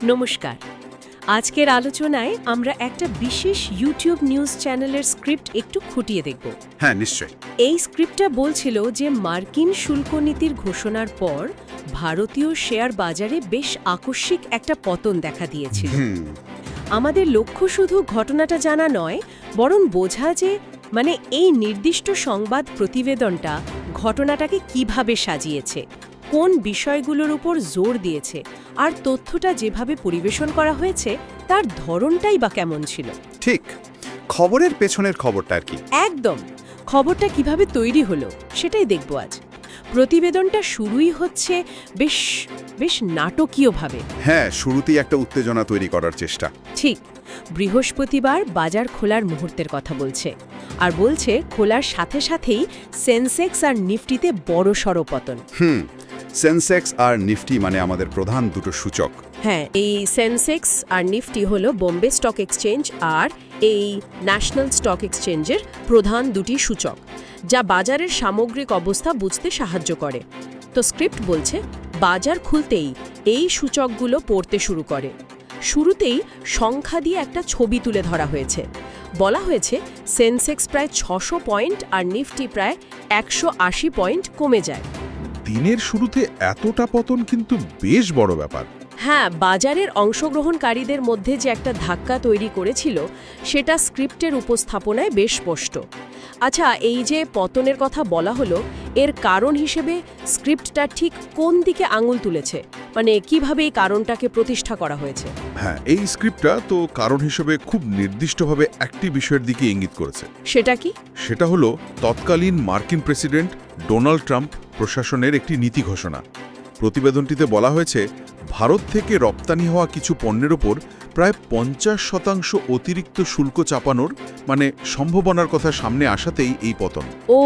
নমস্কার। আজকের আলোচনায় আমরা একটা বিশেষ ইউটিউব নিউজ চ্যানেলের স্ক্রিপ্ট একটু খুঁটিয়ে দেখব। হ্যাঁ, নিশ্চয়ই। এই স্ক্রিপ্টটা বলছিল যে মার্কিন শুল্ক নীতির ঘোষণার পর ভারতীয় শেয়ার বাজারে বেশ আকস্মিক একটা পতন দেখা দিয়েছিল। আমাদের লক্ষ্য শুধু ঘটনাটা জানা নয়, বরং বোঝা যে এই নির্দিষ্ট সংবাদ প্রতিবেদনটা ঘটনাটাকে কিভাবে সাজিয়েছে, কোন বিষয়গুলোর উপর জোর দিয়েছে, আর তথ্যটা যেভাবে পরিবেশন করা হয়েছে তার ধরনটাই বা কেমন ছিল। ঠিক, খবরের পেছনের খবরটা আর কি। একদম, খবরটা কিভাবে তৈরি হলো সেটাই দেখব আজ। প্রতিবেদনটা শুরুই হচ্ছে বেশ বেশ নাটকীয়ভাবে। হ্যাঁ, শুরুতেই একটা উত্তেজনা তৈরি করার চেষ্টা। ঠিক, বৃহস্পতিবার বাজার খোলার মুহূর্তের কথা বলছে, আর বলছে খোলার সাথে সাথেই সেন্সেক্স আর নিফটিতে বড়সড় পতন। সেন্সেক্স আর নিফটি মানে আমাদের প্রধান দুটো সূচক। হ্যাঁ, এই সেন্সেক্স আর নিফটি হলো বোম্বে স্টক এক্সচেঞ্জ আর এই ন্যাশনাল স্টক এক্সচেঞ্জের প্রধান দুটি সূচক, যা বাজারের সামগ্রিক অবস্থা বুঝতে সাহায্য করে। তো স্ক্রিপ্ট বলছে বাজার খুলতেই এই সূচকগুলো পড়তে শুরু করে। শুরুতেই সংখ্যা দিয়ে একটা ছবি তুলে ধরা হয়েছে। বলা হয়েছে সেন্সেক্স প্রায় 600 পয়েন্ট আর নিফটি প্রায় 180 পয়েন্ট কমে যায়। দিনের শুরুতে এতটা পতন কিন্তু বেশ বড় ব্যাপার। হ্যাঁ, বাজারের অংশগ্রহণকারীদের মধ্যে যে একটা ধাক্কা তৈরি করেছিল সেটা স্ক্রিপ্টের উপস্থাপনায় বেশ স্পষ্ট। আচ্ছা, এই যে পতনের কথা বলা হলো, এর কারণ হিসেবে স্ক্রিপ্টটা ঠিক কোন দিকে আঙুল তুলেছে, কিভাবে এই কারণটাকে প্রতিষ্ঠা করা হয়েছে? হ্যাঁ, এই স্ক্রিপ্টটা তো কারণ হিসেবে খুব নির্দিষ্টভাবে একটি বিষয়ের দিকে ইঙ্গিত করেছে। সেটা কি? সেটা হলো তৎকালীন মার্কিন প্রেসিডেন্ট ডোনাল্ড ট্রাম্প প্রশাসনের একটি নীতি ঘোষণা। প্রতিবেদনটিতে বলা হয়েছে ভারত থেকে রপ্তানি হওয়া কিছু পণ্যের ওপর প্রায় 50% অতিরিক্ত শুল্ক চাপানোর সম্ভাবনার কথা সামনে আসাতেই এই পতন। ও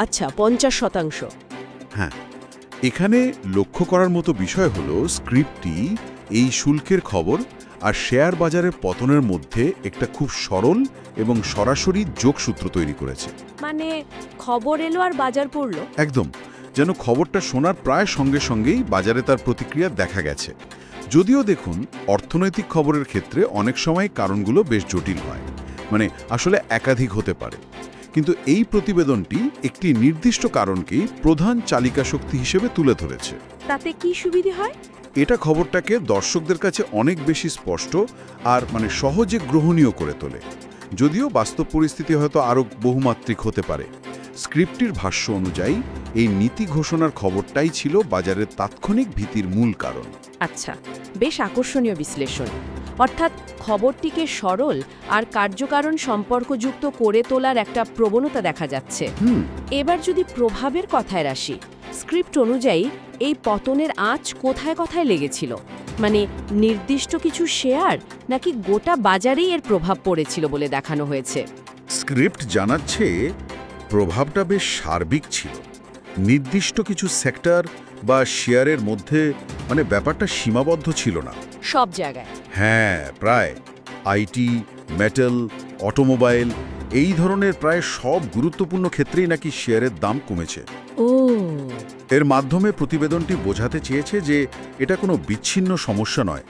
আচ্ছা, 50%। হ্যাঁ, এখানে লক্ষ্য করার মতো বিষয় হলো স্ক্রিপ্টটি এই শুল্কের খবর আর শেয়ার বাজারের পতনের মধ্যে একটা খুব সরল এবং সরাসরি যোগসূত্র তৈরি করেছে। খবর এলো আর বাজার পড়ল। একদম, যেন খবরটা শোনার প্রায় সঙ্গে সঙ্গেই বাজারে তার প্রতিক্রিয়া দেখা গেছে। যদিও দেখুন, অর্থনৈতিক খবরের ক্ষেত্রে অনেক সময় কারণগুলো বেশ জটিল হয়, আসলে একাধিক হতে পারে। কিন্তু এই প্রতিবেদনটি একটি নির্দিষ্ট কারণকেই প্রধান চালিকা শক্তি হিসেবে তুলে ধরেছে। তাতে কি সুবিধে হয়? এটা খবরটাকে দর্শকদের কাছে অনেক বেশি স্পষ্ট আর সহজে গ্রহণীয় করে তোলে, যদিও বাস্তব পরিস্থিতি হয়তো আরও বহুমাত্রিক হতে পারে। স্ক্রিপ্টটির ভাষ্য অনুযায়ী এই নীতি ঘোষণার খবরটাই ছিল বাজারের তাৎক্ষণিক ভীতির মূল কারণ। আচ্ছা, বেশ আকর্ষণীয় বিশ্লেষণ। অর্থাৎ খবরটিকে সরল আর কার্যকারণ সম্পর্কযুক্ত করে তোলার একটা প্রবণতা দেখা যাচ্ছে। এবার যদি প্রভাবের কথায় আসি, স্ক্রিপ্ট অনুযায়ী এই পতনের আঁচ কোথায় কোথায় লেগেছিল? নির্দিষ্ট কিছু শেয়ার নাকি গোটা বাজারেই এর প্রভাব পড়েছিল বলে দেখানো হয়েছে? স্ক্রিপ্ট জানাচ্ছে প্রভাবটা বেশ সার্বিক ছিল। নির্দিষ্ট কিছু সেক্টর বা শেয়ারের মধ্যে ব্যাপারটা সীমাবদ্ধ ছিল না, সব জায়গায়। হ্যাঁ, প্রায় আইটি, মেটাল, অটোমোবাইল এই ধরনের প্রায় সব গুরুত্বপূর্ণ ক্ষেত্রেই নাকি শেয়ারের দাম কমেছে। ও, এর মাধ্যমে প্রতিবেদনটি বোঝাতে চেয়েছে যে এটা কোনো বিচ্ছিন্ন সমস্যা নয়,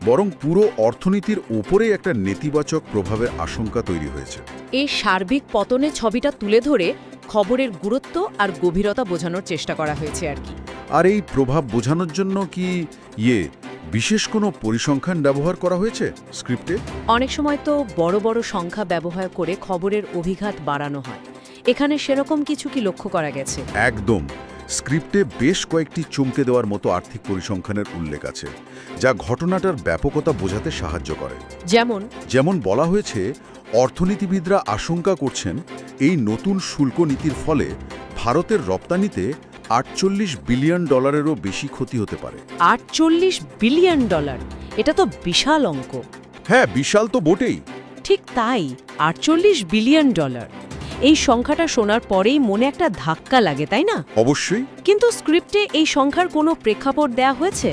বরং পুরো অর্থনীতির ওপরেই একটা নেতিবাচক প্রভাবের আশঙ্কা তৈরি হয়েছে। এই সার্বিক পতনের ছবিটা তুলে ধরে খবরের গুরুত্ব আর গভীরতা বোঝানোর চেষ্টা করা হয়েছে আর কি। আর এই প্রভাব বোঝানোর জন্য কি বিশেষ কোনো পরিসংখ্যান ব্যবহার করা হয়েছে স্ক্রিপ্টে? অনেক সময় তো বড় বড় সংখ্যা ব্যবহার করে খবরের অভিঘাত বাড়ানো হয়। এখানে সেরকম কিছু কি লক্ষ্য করা গেছে? একদম, স্ক্রিপ্টে বেশ কয়েকটি চমকে দেওয়ার মতো আর্থিক পরিসংখ্যানের উল্লেখ আছে, যা ঘটনাটার ব্যাপকতা বোঝাতে সাহায্য করে। যেমন বলা হয়েছে, অর্থনীতিবিদরা আশঙ্কা করছেন এই নতুন শুল্ক নীতির ফলে ভারতের রপ্তানিতে $48 বিলিয়ন বেশি ক্ষতি হতে পারে। $48 বিলিয়ন? এটা তো বিশাল অঙ্ক। হ্যাঁ, বিশাল তো বটেই। ঠিক তাই, $48 বিলিয়ন। এই সংখ্যাটা শোনার পরেই মনে একটা ধাক্কা লাগে, তাই না? অবশ্যই। কিন্তু স্ক্রিপ্টে এই সংখ্যার কোনো প্রেক্ষাপট দেয়া হয়েছে?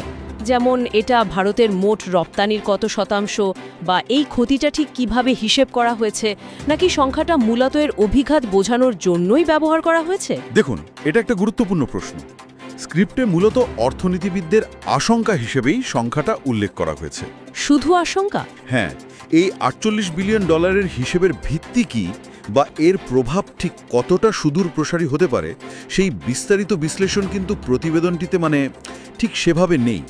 যেমন এটা ভারতের মোট রপ্তানির কত শতাংশ, বা এই ক্ষতিটা ঠিক কিভাবে হিসেব করা হয়েছে, নাকি সংখ্যাটা মূলত এর অভিঘাত বোঝানোর জন্যই ব্যবহার করা হয়েছে? দেখুন, এটা একটা গুরুত্বপূর্ণ প্রশ্ন। স্ক্রিপ্টে মূলত অর্থনীতিবিদদের আশঙ্কা হিসেবেই সংখ্যাটা উল্লেখ করা হয়েছে। শুধু আশঙ্কা? হ্যাঁ, এই $48 বিলিয়ন হিসেবের ভিত্তি কি বা এর প্রভাব ঠিক কতটা সুদূর প্রসারী হতে পারে সেই বিস্তারিত বিশ্লেষণ কিন্তু প্রতিবেদনটিতে ঠিক সেভাবে নেই।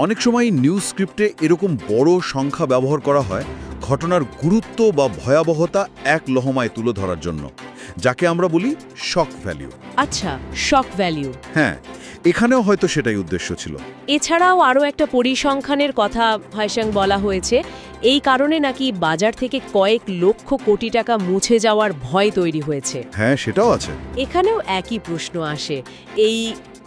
অনেক সময় নিউজ স্ক্রিপ্টে এরকম বড় সংখ্যা ব্যবহার করা হয় ঘটনার গুরুত্ব বা ভয়াবহতা এক লহমায় তুলে ধরার জন্য, যাকে আমরা বলি শক ভ্যালু। আচ্ছা, শক ভ্যালু। হ্যাঁ, এখানেও হয়তো সেটাই উদ্দেশ্য ছিল। এছাড়াও আরও একটা পরিসংখ্যানের কথা হাইসাং বলা হয়েছে। এই কারণে নাকি বাজার থেকে কয়েক লক্ষ কোটি টাকা মুছে যাওয়ার ভয় তৈরি হয়েছে। হ্যাঁ, সেটাও আছে। এখানেও একই প্রশ্ন আসে, এই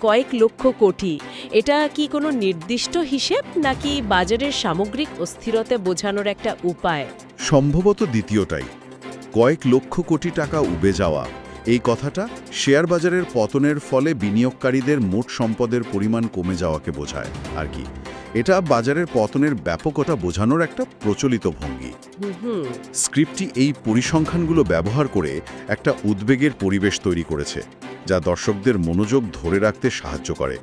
কয়েক লক্ষ কোটি, এটা কি কোনো নির্দিষ্ট হিসেব নাকি বাজারের সামগ্রিক অস্থিরতা বোঝানোর একটা উপায়? সম্ভবত দ্বিতীয়টাই। কয়েক লক্ষ কোটি টাকা উবে যাওয়া, এই কথাটা শেয়ার বাজারের পতনের ফলে বিনিয়োগকারীদের মোট সম্পদের পরিমাণ কমে যাওয়াকে বোঝায় আর কি। এটা বাজারের পতনের ব্যাপকতা বোঝানোর একটা প্রচলিত ভঙ্গি। স্ক্রিপ্টটি এই পরিসংখ্যানগুলো ব্যবহার করে একটা উদ্বেগের পরিবেশ তৈরি করেছে, যা দর্শকদের মনোযোগ ধরে রাখতে সাহায্য করে।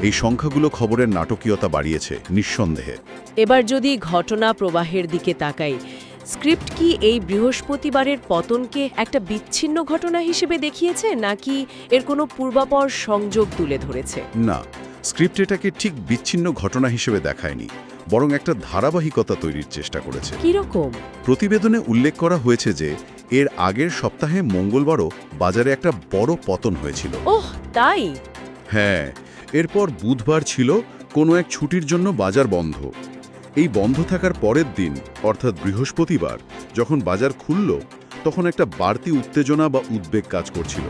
এই সংখ্যাগুলো খবরের নাটকীয়তা বাড়িয়েছে নিঃসন্দেহে। এবার যদি ঘটনা প্রবাহের দিকে তাকাই, স্ক্রিপ্ট কি এই বৃহস্পতিবারের পতনকে একটা বিচ্ছিন্ন ঘটনা হিসেবে দেখিয়েছে নাকি এর কোনো পূর্বাপর সংযোগ তুলে ধরেছে? না, স্ক্রিপ্ট এটাকে ঠিক বিচ্ছিন্ন ঘটনা হিসেবে দেখায়নি, বরং একটা ধারাবাহিকতা তৈরির চেষ্টা করেছে। কিরকম? প্রতিবেদনে উল্লেখ করা হয়েছে যে এর আগের সপ্তাহে মঙ্গলবারও বাজারে একটা বড় পতন হয়েছিল। ওহ, তাই? হ্যাঁ, এরপর বুধবার ছিল কোনো এক ছুটির জন্য বাজার বন্ধ। এই বন্ধ থাকার পরের দিন অর্থাৎ বৃহস্পতিবার যখন বাজার খুলল, তখন একটা বাড়তি উত্তেজনা বা উদ্বেগ কাজ করছিল।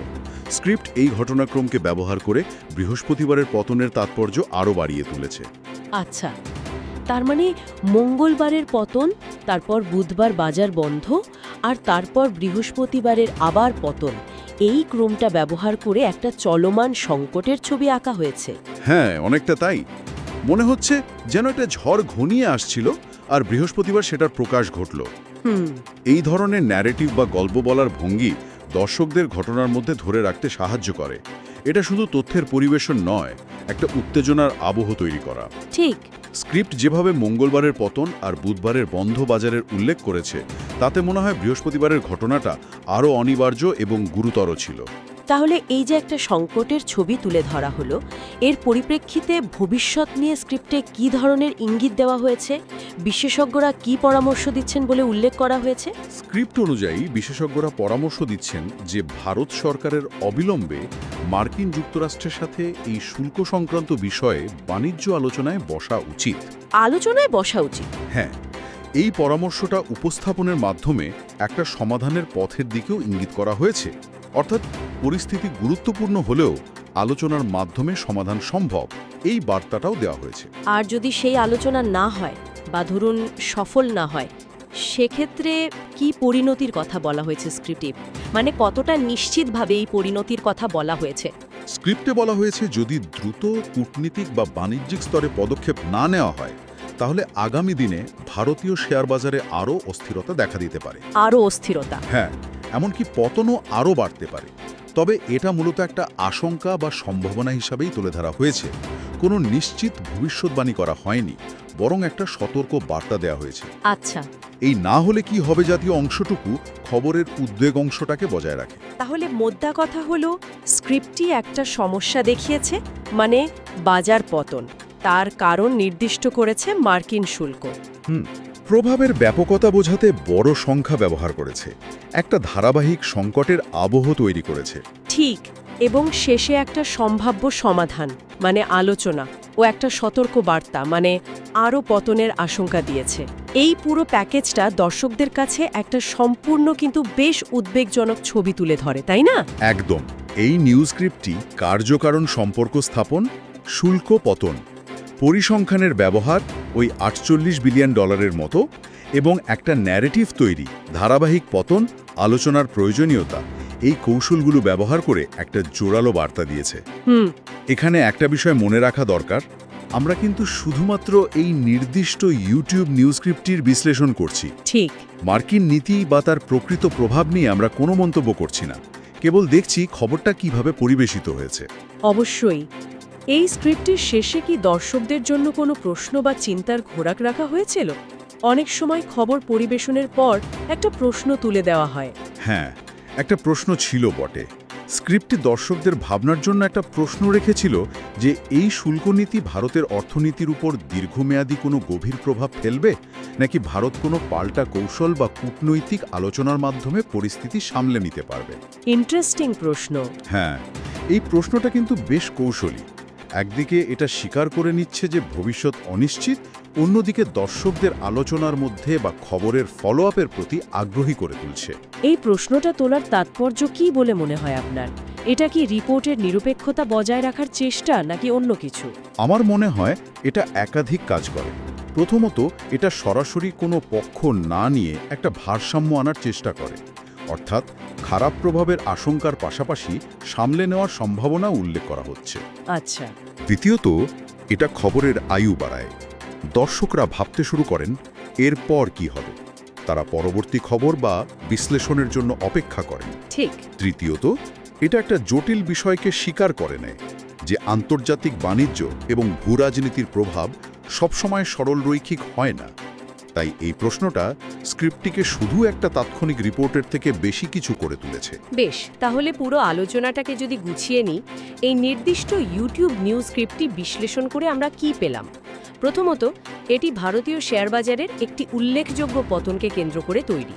স্ক্রিপ্ট এই ঘটনাক্রমকে ব্যবহার করে বৃহস্পতিবারের পতনের তাৎপর্য আরও বাড়িয়ে তুলেছে। আচ্ছা, তার মানে মঙ্গলবারের পতন, তারপর বুধবার বাজার বন্ধ, আর তারপর বৃহস্পতিবারের আবার পতন, এই ক্রমটা ব্যবহার করে একটা চলমান সংকটের ছবি আঁকা হয়েছে। হ্যাঁ, অনেকটা তাই। মনে হচ্ছে যেন একটা ঝড় ঘনিয়ে আসছিল আর বৃহস্পতিবার সেটার প্রকাশ ঘটল। এই ধরনের ন্যারেটিভ বা গল্প বলার ভঙ্গি দর্শকদের ঘটনার মধ্যে ধরে রাখতে সাহায্য করে। এটা শুধু তথ্যের পরিবেশন নয়, একটা উত্তেজনার আবহ তৈরি করা। ঠিক। স্ক্রিপ্ট যেভাবে মঙ্গলবারের পতন আর বুধবারের বন্ধ বাজারের উল্লেখ করেছে, তাতে মনে হয় বৃহস্পতিবারের ঘটনাটা আরও অনিবার্য এবং গুরুতর ছিল। তাহলে এই যে একটা সংকটের ছবি তুলে ধরা হলো, এর পরিপ্রেক্ষিতে ভবিষ্যৎ নিয়ে স্ক্রিপ্টে কী ধরনের ইঙ্গিত দেওয়া হয়েছে? বিশেষজ্ঞরা কী পরামর্শ দিচ্ছেন বলে উল্লেখ করা হয়েছে? স্ক্রিপ্ট অনুযায়ী বিশেষজ্ঞরা পরামর্শ দিচ্ছেন যে ভারত সরকারের অবিলম্বে মার্কিন যুক্তরাষ্ট্রের সাথে এই শুল্ক সংক্রান্ত বিষয়ে বাণিজ্য আলোচনায় বসা উচিত। আলোচনায় বসা উচিত? হ্যাঁ, এই পরামর্শটা উপস্থাপনের মাধ্যমে একটা সমাধানের পথের দিকেও ইঙ্গিত করা হয়েছে। অর্থাৎ পরিস্থিতি গুরুত্বপূর্ণ হলেও আলোচনার মাধ্যমে সমাধান সম্ভব, এই বার্তাটাও দেওয়া হয়েছে। আর যদি সেই আলোচনা না হয় বা ধরুন সফল না হয়, সেক্ষেত্রে কি পরিণতির কথা বলা হয়েছে স্ক্রিপ্টে? মানে কতটা নিশ্চিতভাবে এই পরিণতির কথা বলা হয়েছে? স্ক্রিপ্টে বলা হয়েছে যদি দ্রুত কূটনীতিক বা বাণিজ্যিক স্তরে পদক্ষেপ না নেওয়া হয়, তাহলে আগামী দিনে ভারতীয় শেয়ার বাজারে আরও অস্থিরতা দেখা দিতে পারে। আরও অস্থিরতা? হ্যাঁ, এমনকি পতনও আরও বাড়তে পারে। তবে এটা মূলত একটা আশঙ্কা বা সম্ভাবনা হিসাবেই তুলে ধরা হয়েছে। কোনো নিশ্চিত ভবিষ্যৎবাণী করা হয়নি, বরং একটা সতর্ক বার্তা দেওয়া হয়েছে। আচ্ছা, এই না হলে কি হবে জাতীয় অংশটুকু খবরের উদ্বেগ অংশটাকে বজায় রাখে। তাহলে মোদ্দা কথা হলো, স্ক্রিপ্টটি একটা সমস্যা দেখিয়েছে, মানে বাজার পতন, তার কারণ নির্দিষ্ট করেছে মার্কিন শুল্ক। প্রভাবের ব্যাপকতা বোঝাতে বড় সংখ্যা ব্যবহার করেছে, একটা ধারাবাহিক সংকটের আবহ তৈরি করেছে। ঠিক, এবং শেষে একটা সম্ভাব্য সমাধান, মানে আলোচনা, ও একটা সতর্ক বার্তা, মানে আরও পতনের আশঙ্কা দিয়েছে। এই পুরো প্যাকেজটা দর্শকদের কাছে একটা সম্পূর্ণ কিন্তু বেশ উদ্বেগজনক ছবি তুলে ধরে, তাই না? একদম। এই নিউজ স্ক্রিপ্টটি কার্যকারণ সম্পর্ক স্থাপন, শুল্ক পতন, পরিসংখ্যানের ব্যবহার ওই $48 বিলিয়ন মতো, এবং একটা ন্যারেটিভ তৈরি, ধারাবাহিক পতন, আলোচনার প্রয়োজনীয়তা, এই কৌশলগুলো ব্যবহার করে একটা জোরালো বার্তা দিয়েছে। এখানে একটা বিষয় মনে রাখা দরকার, আমরা কিন্তু শুধুমাত্র এই নির্দিষ্ট ইউটিউব নিউজ স্ক্রিপ্টটির বিশ্লেষণ করছি। ঠিক। মার্কিন নীতি বা তার প্রকৃত প্রভাব নিয়ে আমরা কোনো মন্তব্য করছি না, কেবল দেখছি খবরটা কিভাবে পরিবেশিত হয়েছে। অবশ্যই। এই স্ক্রিপ্টের শেষে কি দর্শকদের জন্য কোনো প্রশ্ন বা চিন্তার ঘোরাক রাখা হয়েছিল? অনেক সময় খবর পরিবেশনের পর একটা প্রশ্ন তুলে দেওয়া হয়। হ্যাঁ, একটা প্রশ্ন ছিল বটে। স্ক্রিপ্টটি দর্শকদের ভাবনার জন্য একটা প্রশ্ন রেখেছিল যে এই শুল্ক নীতি ভারতের অর্থনীতির উপর দীর্ঘমেয়াদী কোনো গভীর প্রভাব ফেলবে, নাকি ভারত কোনো পাল্টা কৌশল বা কূটনৈতিক আলোচনার মাধ্যমে পরিস্থিতি সামলে নিতে পারবে। ইন্টারেস্টিং প্রশ্ন। হ্যাঁ, এই প্রশ্নটা কিন্তু বেশ কৌশলী। একদিকে এটা স্বীকার করে নিচ্ছে যে ভবিষ্যৎ অনিশ্চিত, অন্যদিকে দর্শকদের আলোচনার মধ্যে বা খবরের ফলো আপের প্রতি আগ্রহী করে তুলছে। এই প্রশ্নটা তোলার তাৎপর্য কি বলে মনে হয় আপনার? এটা কি রিপোর্টের নিরপেক্ষতা বজায় রাখার চেষ্টা, নাকি অন্য কিছু? আমার মনে হয় এটা একাধিক কাজ করে। প্রথমত, এটা সরাসরি কোনো পক্ষ না নিয়ে একটা ভারসাম্য আনার চেষ্টা করে, অর্থাৎ খারাপ প্রভাবের আশঙ্কার পাশাপাশি সামলে নেওয়ার সম্ভাবনা উল্লেখ করা হচ্ছে। আচ্ছা। দ্বিতীয়ত, এটা খবরের আয়ু বাড়ায়। দর্শকরা ভাবতে শুরু করেন এরপর কি হবে, তারা পরবর্তী খবর বা বিশ্লেষণের জন্য অপেক্ষা করেন। ঠিক। তৃতীয়ত, এটা একটা জটিল বিষয়কে স্বীকার করে নেয় যে আন্তর্জাতিক বাণিজ্য এবং ভূরাজনীতির প্রভাব সবসময় সরলরৈখিক হয় না। তাই এই প্রশ্নটা স্ক্রিপ্টটিকে শুধু একটা তাৎক্ষণিক রিপোর্টের থেকে বেশি কিছু করে তুলেছে। বেশ, তাহলে পুরো আলোচনাটাকে যদি গুছিয়ে নিই, এই নির্দিষ্ট ইউটিউব নিউজ স্ক্রিপ্টটি বিশ্লেষণ করে আমরা কি পেলাম? প্রথমত, এটি ভারতীয় শেয়ার বাজারের একটি উল্লেখযোগ্য পতনকে কেন্দ্র করে তৈরি।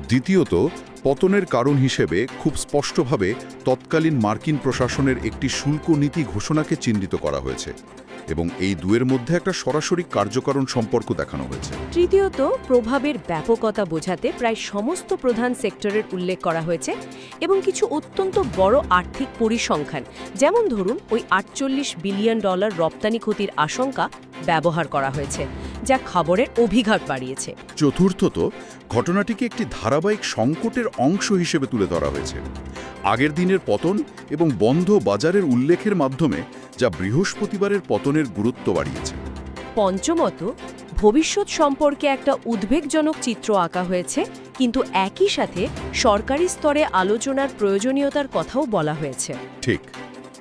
দ্বিতীয়ত, পতনের কারণ হিসেবে খুব স্পষ্টভাবে তৎকালীন মার্কিন প্রশাসনের একটি শুল্ক নীতি ঘোষণাকে চিহ্নিত করা হয়েছে এবং এই দুয়ের মধ্যে একটা সরাসরি কার্যকারণ সম্পর্ক দেখানো হয়েছে। তৃতীয়ত, প্রভাবের ব্যাপকতা বোঝাতে প্রায় সমস্ত প্রধান সেক্টরের উল্লেখ করা হয়েছে এবং কিছু অত্যন্ত বড় আর্থিক পরিসংখ্যান, যেমন ধরুন ওই $48 বিলিয়ন রপ্তানি ক্ষতির আশঙ্কা ব্যবহার করা হয়েছে, যা খবরের অভিঘাত বাড়িয়েছে। চতুর্থত, ঘটনাটিকে একটি ধারাবাহিক সংকটের অংশ হিসেবে তুলে ধরা হয়েছে। আগের দিনের পতন এবং বন্ধ বাজারের উল্লেখের মাধ্যমে যা বৃহস্পতিবারের পতনের গুরুত্ব বাড়িয়েছে। পঞ্চমত, ভবিষ্যৎ সম্পর্কে একটা উদ্বেগজনক চিত্র আঁকা হয়েছে, কিন্তু একই সাথে সরকারি স্তরে আলোচনার প্রয়োজনীয়তার কথাও বলা হয়েছে। ঠিক।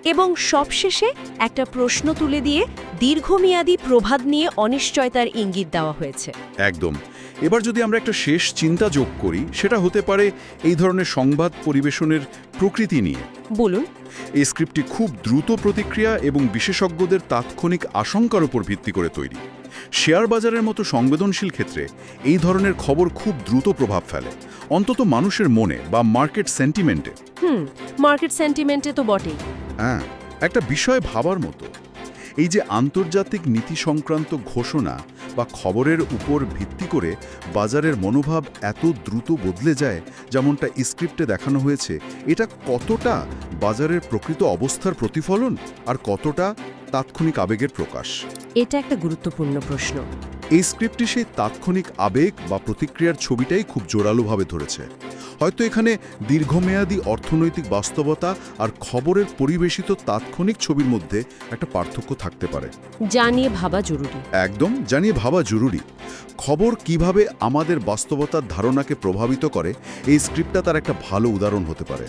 এবং সবশেষে একটা প্রশ্ন তুলে দিয়ে দীর্ঘমেয়াদী প্রভাব নিয়ে অনিশ্চয়তার ইঙ্গিত দেওয়া হয়েছে। একদম। এবার যদি আমরা একটা শেষ চিন্তা যোগ করি, সেটা হতে পারে এই ধরনের সংবাদ পরিবেশনের প্রকৃতি নিয়ে। বলুন। এই স্ক্রিপ্টটি খুব দ্রুত প্রতিক্রিয়া এবং বিশেষজ্ঞদের তাৎক্ষণিক আশঙ্কার উপর ভিত্তি করে তৈরি। শেয়ার বাজারের মতো সংবেদনশীল ক্ষেত্রে এই ধরনের খবর খুব দ্রুত প্রভাব ফেলে, অন্তত মানুষের মনে বা মার্কেট সেন্টিমেন্টে। মার্কেট সেন্টিমেন্টে তো বটেই। হ্যাঁ, একটা বিষয় ভাবার মতো। এই যে আন্তর্জাতিক নীতি সংক্রান্ত ঘোষণা বা খবরের উপর ভিত্তি করে বাজারের মনোভাব এত দ্রুত বদলে যায়, যেমনটা স্ক্রিপ্টে দেখানো হয়েছে, এটা কতটা বাজারের প্রকৃত অবস্থার প্রতিফলন আর কতটা তাৎক্ষণিক আবেগের প্রকাশ? এটা একটা গুরুত্বপূর্ণ প্রশ্ন। এই স্ক্রিপ্টটি সেই তাৎক্ষণিক আবেগ বা প্রতিক্রিয়ার ছবিটাই খুব জোরালোভাবে ধরেছে। হয়তো এখানে দীর্ঘমেয়াদী অর্থনৈতিক বাস্তবতা আর খবরের পরিবেশিত তাৎক্ষণিক ছবির মধ্যে একটা পার্থক্য থাকতে পারে। জানিয়ে ভাবা জরুরি। একদম, জানিয়ে ভাবা জরুরি। খবর কিভাবে আমাদের বাস্তবতার ধারণাকে প্রভাবিত করে, এই স্ক্রিপ্টটা তার একটা ভালো উদাহরণ হতে পারে।